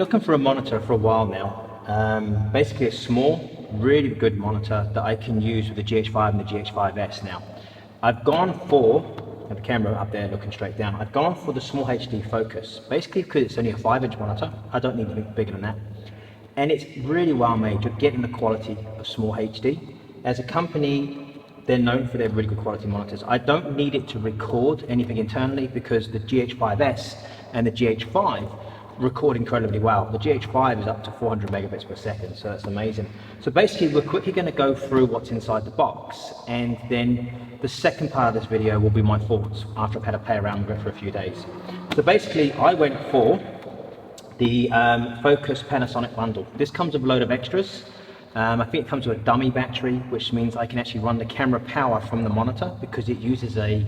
looking for a monitor for a while now. Basically a small, really good monitor that I can use with the GH5 and the GH5S now. I've gone for, I have the camera up there looking straight down, I've gone for the SmallHD Focus, basically because it's only a 5-inch monitor. I don't need anything bigger than that. And it's really well made. You're getting the quality of SmallHD. As a company, they're known for their really good quality monitors. I don't need it to record anything internally because the GH5S and the GH5 record incredibly well. The GH5 is up to 400 megabits per second, so that's amazing. So basically, we're quickly going to go through what's inside the box, and then the second part of this video will be my thoughts after I've had a play around with it for a few days. So basically, I went for the Focus Panasonic bundle. This comes with a load of extras. I think it comes with a dummy battery, which means I can actually run the camera power from the monitor because it uses an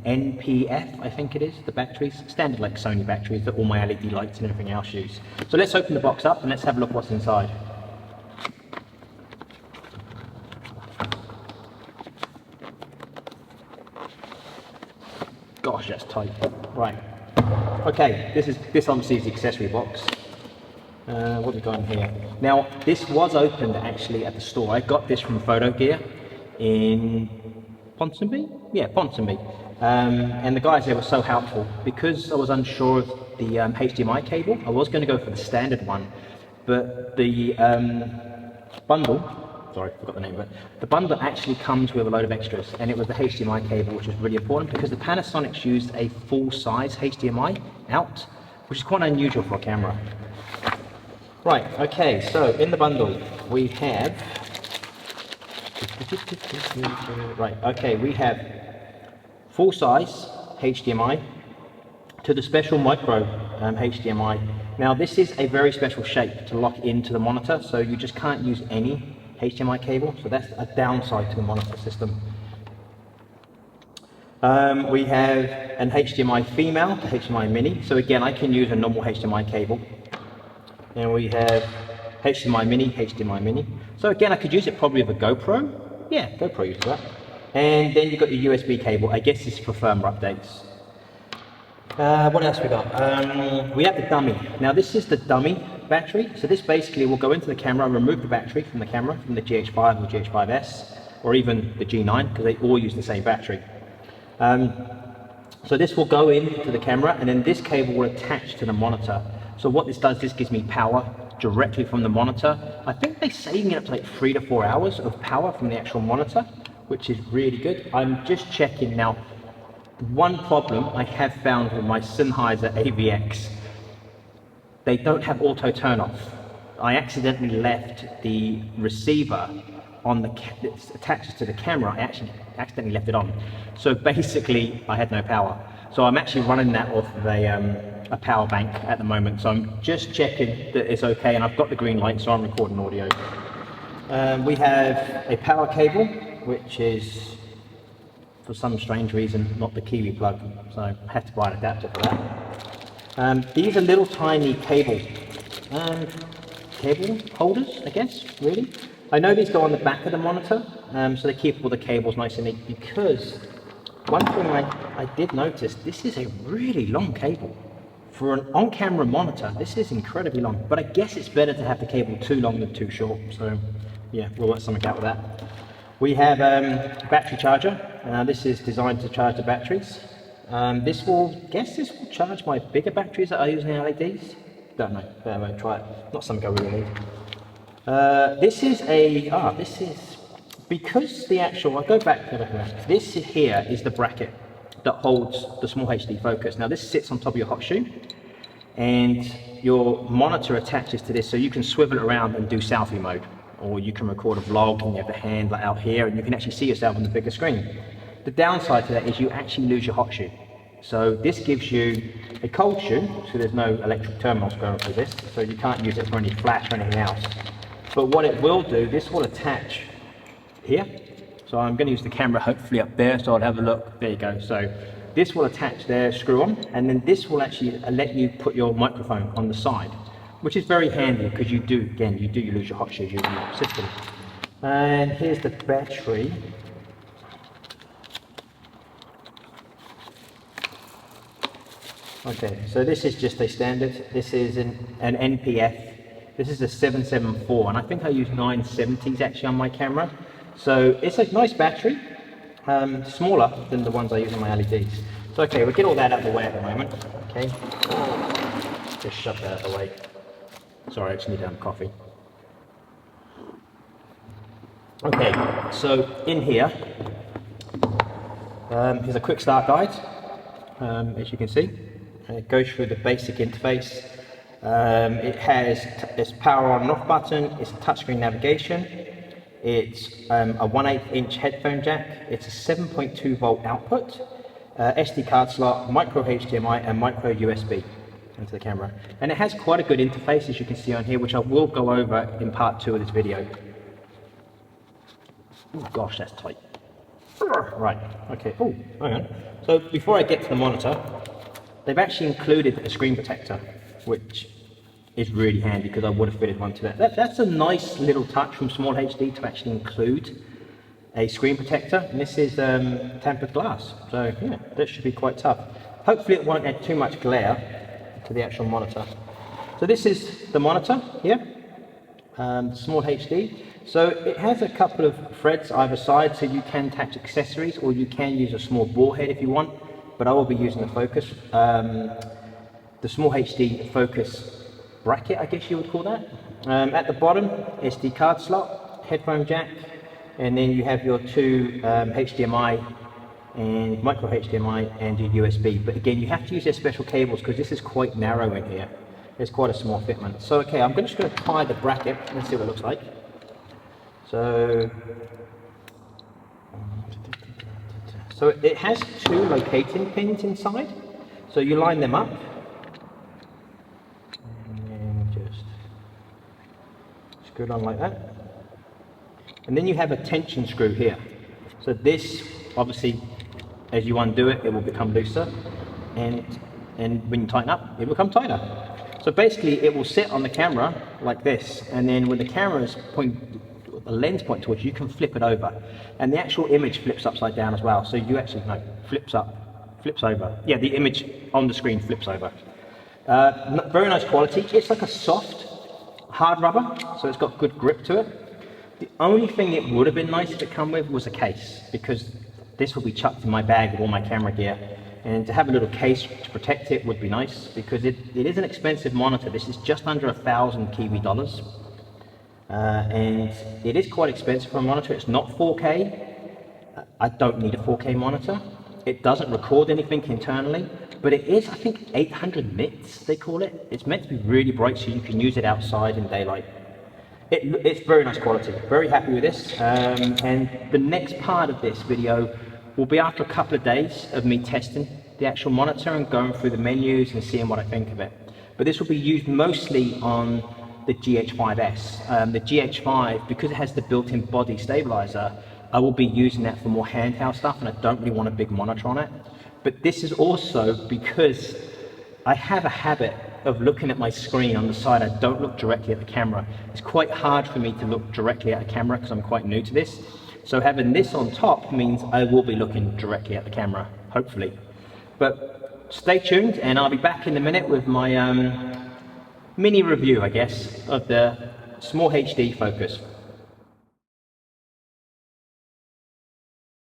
NPF, I think it is, the batteries, standard like Sony batteries that all my LED lights and everything else use. So let's open the box up and let's have a look what's inside. Gosh, that's tight. Right. Okay, this obviously is the accessory box. What have we got in here? Now, this was opened actually at the store. I got this from Photo Gear in Ponsonby? Yeah, Ponsonby. And the guys there were so helpful. Because I was unsure of the HDMI cable, I was going to go for the standard one, but the bundle, sorry, I forgot the name of it, the bundle actually comes with a load of extras, and it was the HDMI cable, which was really important because the Panasonics used a full-size HDMI out, which is quite unusual for a camera. Right, okay, so in the bundle we have, right, okay, we have full-size HDMI to the special micro HDMI. Now this is a very special shape to lock into the monitor, so you just can't use any HDMI cable, so that's a downside to the monitor system. We have an HDMI female to HDMI mini, so again I can use a normal HDMI cable. And we have HDMI mini. So again, I could use it probably with a GoPro. Yeah, GoPro uses that. And then you've got your USB cable. I guess this is for firmware updates. What else we got? We have the dummy. Now this is the dummy battery. So this basically will go into the camera, remove the battery from the camera, from the GH5 or GH5S, or even the G9, because they all use the same battery. So this will go into the camera, and then this cable will attach to the monitor. So what this does, this gives me power directly from the monitor. I think they say you can get up to like 3 to 4 hours of power from the actual monitor, which is really good. I'm just checking now. One problem I have found with my Sennheiser AVX, they don't have auto turn off. I accidentally left the receiver on the that attaches to the camera. I actually accidentally left it on. So basically I had no power. So I'm actually running that off of a power bank at the moment, so I'm just checking that it's okay, and I've got the green light, so I'm recording audio. We have a power cable, which is, for some strange reason, not the Kiwi plug, so I have to buy an adapter for that. These are little tiny cable holders, I guess, really. I know these go on the back of the monitor, so they keep all the cables nice and neat, because one thing I did notice, this is a really long cable. For an on-camera monitor, this is incredibly long, but I guess it's better to have the cable too long than too short, so yeah, we'll work something out with that. We have a battery charger. This is designed to charge the batteries. This will charge my bigger batteries that I use in LEDs. Don't know, but I won't try it. Not something I really need. Because the actual, I'll go back to this here is the bracket that holds the SmallHD Focus. Now this sits on top of your hot shoe, and your monitor attaches to this, so you can swivel it around and do selfie mode, or you can record a vlog and you have the hand like out here and you can actually see yourself on the bigger screen. The downside to that is you actually lose your hot shoe. So this gives you a cold shoe, so there's no electric terminals going through this, so you can't use it for any flash or anything else. But what it will do, this will attach here. So I'm going to use the camera hopefully up there, so I'll have a look. There you go. So this will attach there, screw on, and then this will actually let you put your microphone on the side, which is very handy because you lose your hot shoes using that system. And here's the battery. Okay, so this is just a standard. This is an NPF. This is a 774, and I think I use 970s actually on my camera. So it's a nice battery, smaller than the ones I use on my LEDs. So okay, we'll get all that out of the way at the moment. Okay, just shut that out of the way. Sorry, I just need coffee. Okay, so in here, here's a quick start guide, as you can see. It goes through the basic interface. It has its power on and off button, it's touchscreen navigation, it's a 1/8 inch headphone jack, it's a 7.2 volt output, SD card slot, micro HDMI and micro USB into the camera. And it has quite a good interface, as you can see on here, which I will go over in part 2 of this video. Oh gosh, that's tight. Right, okay, oh, hang on. So before I get to the monitor, they've actually included a screen protector, which is really handy because I would have fitted one to that. That's a nice little touch from SmallHD to actually include a screen protector, and this is tempered glass, so yeah, that should be quite tough. Hopefully it won't add too much glare to the actual monitor. So this is the monitor here, SmallHD. So it has a couple of threads either side, so you can attach accessories or you can use a small ball head if you want, but I will be using the Focus, the SmallHD Focus bracket, I guess you would call that. At the bottom, SD card slot, headphone jack, and then you have your two HDMI and micro HDMI and your USB. But again, you have to use their special cables because this is quite narrow in here. It's quite a small fitment. So okay, I'm just going to tie the bracket. Let's see what it looks like. So it has two locating pins inside. So you line them up. And then just screw it on like that. And then you have a tension screw here. So this, obviously, as you undo it, it will become looser. And when you tighten up, it will become tighter. So basically, it will sit on the camera like this. And then when the camera's the lens point towards you, can flip it over. And the actual image flips upside down as well. So you actually, no, flips up, flips over. Yeah, the image on the screen flips over. Very nice quality. It's like a soft, hard rubber, so it's got good grip to it. The only thing it would have been nice if it come with was a case, because this will be chucked in my bag with all my camera gear. And to have a little case to protect it would be nice, because it is an expensive monitor. This is just under 1,000 Kiwi dollars. And it is quite expensive for a monitor. It's not 4K. I don't need a 4K monitor. It doesn't record anything internally, but it is, I think, 800 nits, they call it. It's meant to be really bright so you can use it outside in daylight. It's very nice quality. Very happy with this. And the next part of this video will be after a couple of days of me testing the actual monitor and going through the menus and seeing what I think of it. But this will be used mostly on the GH5S. The GH5, because it has the built-in body stabilizer, I will be using that for more handheld stuff, and I don't really want a big monitor on it. But this is also because I have a habit of looking at my screen on the side. I don't look directly at the camera. It's quite hard for me to look directly at a camera because I'm quite new to this. So having this on top means I will be looking directly at the camera, hopefully. But stay tuned, and I'll be back in a minute with my mini review, I guess, of the SmallHD Focus.